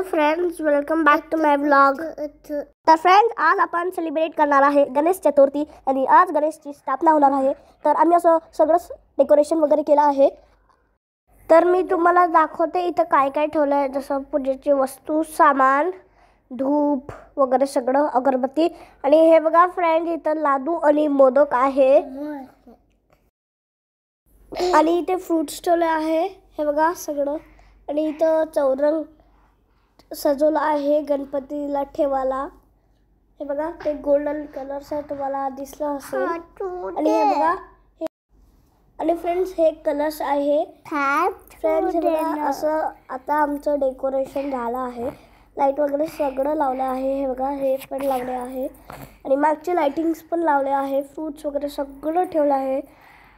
Hello friends, welcome back to my vlog. तर friends, आज आपण सेलिब्रेट करणार आहे गणेश चतुर्थी आणि आज गणेशची स्थापना होणार आहे। तर आम्ही असं सगळं डेकोरेशन वगैरे केलं आहे। तर मी तुम्हाला दाखवते इथं काय काय ठेवलं आहे, जसं पूजेची वस्तू, सामान, धूप वगैरे सगळं, अगरबत्ती। आणि हे बघा फ्रेंड्स, इथं लाडू आणि मोदक आहे आणि इथे फ्रूट्स ठेवले आहे, हे बघा सगळं। आणि इथं चौरंग सजवलं आहे गणपतीला ठेवायला, हे बघा ते गोल्डन कलरचं तुम्हाला दिसलं असेल। आणि हे बघा आणि फ्रेंड्स, हे कलश आहे फ्रेंड्स, हे बघा असं आता आमचं डेकोरेशन झालं आहे। लाईट वगैरे सगळं लावलं आहे, हे बघा हे पण लावले आहे आणि मागचे लाइटिंग्स पण लावले आहे, फ्रूट्स वगैरे सगळं ठेवलं आहे।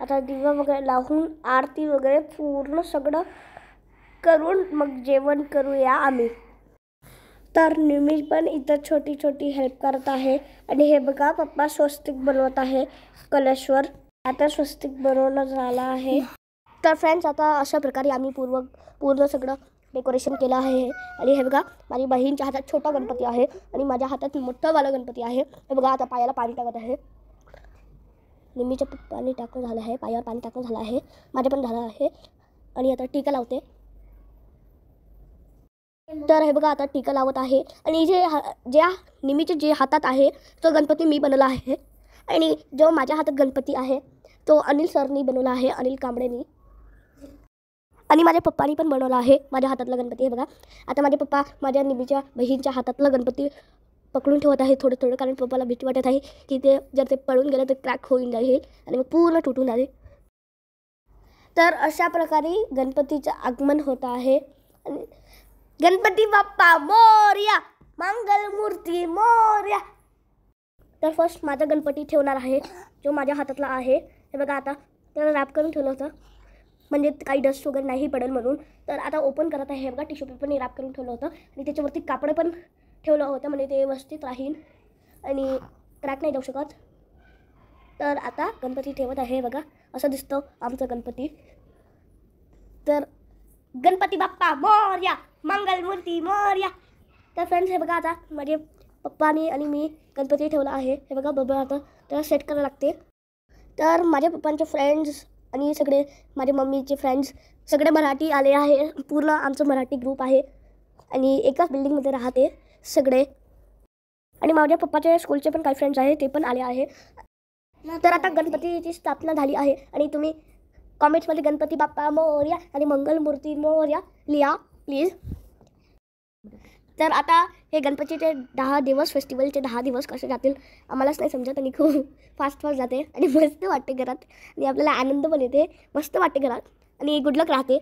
आता दिवा वगैरे लावून आरती वगैरे पूर्ण सगळं करून मग जेवण करूया आम्ही। तर निमी पण इथं छोटी छोटी हेल्प करत आहे। आणि हे बघा पप्पा स्वस्तिक बनवत आहे कलशवर, आता स्वस्तिक बनवणं झालं आहे। तर फ्रेंड्स, आता अशा प्रकारे आम्ही पूर्ण सगळं डेकोरेशन केलं आहे। आणि हे बघा माझी बहीणच्या हातात छोटा गणपती आहे आणि माझ्या हातात मोठावाला गणपती आहे। हे बघा आता पायाला पाणी टाकत आहे, निमीच्या पाणी टाकणं झालं आहे, पायावर पाणी टाकणं झालं आहे, माझे पण झालं आहे। आणि आता टीका लावते। तर हे बघा आता टीका लावत आहे। आणि ज्या निमीच्या जे हातात आहे तो गणपती मी बनवला आहे आणि जो माझ्या हातात गणपती आहे तो अनिल सरनी बनवला आहे, अनिल कांबळेनी। आणि माझ्या पप्पानी पण बनवला आहे माझ्या हातातला गणपती। हे बघा आता माझे पप्पा माझ्या निमीच्या बहीणच्या हातातला गणपती पकडून ठेवत आहे थोडं थोडं, कारण पप्पाला भीती वाटत आहे की जर ते पडून गेलं तर क्रॅक होऊन जाईल आणि मग पूर्ण तुटून जाईल। तर अशा प्रकारे गणपतीचं आगमन होत आहे। आणि गणपती बाप्पा मोरया, मंगलमूर्ती मोरया। तर फर्स्ट माझा गणपती ठेवणार आहे जो माझ्या हातातला आहे। हे बघा आता त्याला रॅप करून ठेवलं होतं म्हणजे काही डस्ट वगैरे नाही पडेल म्हणून। तर आता ओपन करत आहे, हे बघा टिश्यू पेपरने रॅप करून ठेवलं होतं आणि त्याच्यावरती कापड पण ठेवलं होतं म्हणजे ते व्यवस्थित राहील आणि क्रॅक नाही जाऊ शकत। तर आता गणपती ठेवत आहे, बघा असं दिसतं आमचं गणपती। तर गणपती बाप्पा मोरया, मंगलमूर्ती मोरया। तर फ्रेंड्स, हे बघा आता माझे पप्पानी आणि मी गणपती ठेवला आहे, हे बघा बरोबर आता त्याला सेट करायला लागते। तर माझ्या पप्पांचे फ्रेंड्स आणि सगळे माझ्या मम्मीचे फ्रेंड्स सगळे मराठी आले आहे, पूर्ण आमचं मराठी ग्रुप आहे आणि एकाच बिल्डिंगमध्ये राहते सगळे। आणि माझ्या पप्पाच्या स्कूलचे पण काही फ्रेंड्स आहे, ते पण आले आहे। तर आता गणपतीची स्थापना झाली आहे आणि तुम्ही कॉमेंट्समध्ये गणपती बाप्पा मोरया आणि मंगलमूर्ती मोरया लिहा प्लीज। तर आता हे गणपतीचे 10 दिवस, फेस्टिवलचे 10 दिवस कसे जातील आम्हालाच नाही समजत आणि खूप फास्ट जाते आणि मस्त वाटते घरात आणि आपल्याला आनंद पण येते, मस्त वाटते घरात आणि गुड लक राहते।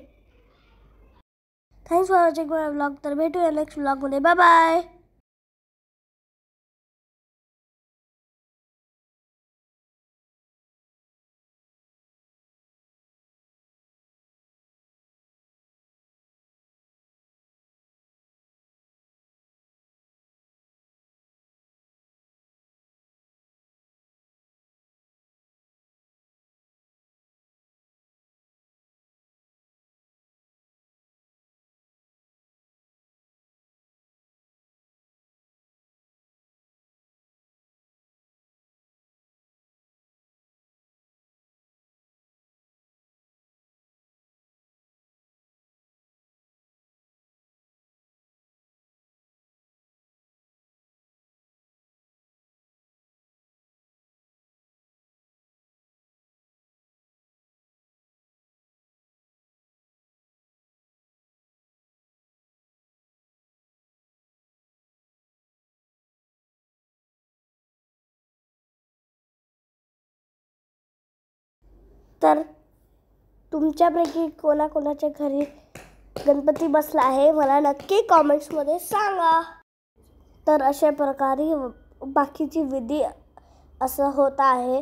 Thanks for watching my vlog. तर भेटूया नेक्स्ट व्लॉगमध्ये, बाय बाय। तर तुमच्यापैकी कोणाकोणाच्या घरी गणपती बसला आहे मला नक्की कॉमेंट्समध्ये सांगा। तर अशा प्रकारे बाकीची विधी असं होत आहे।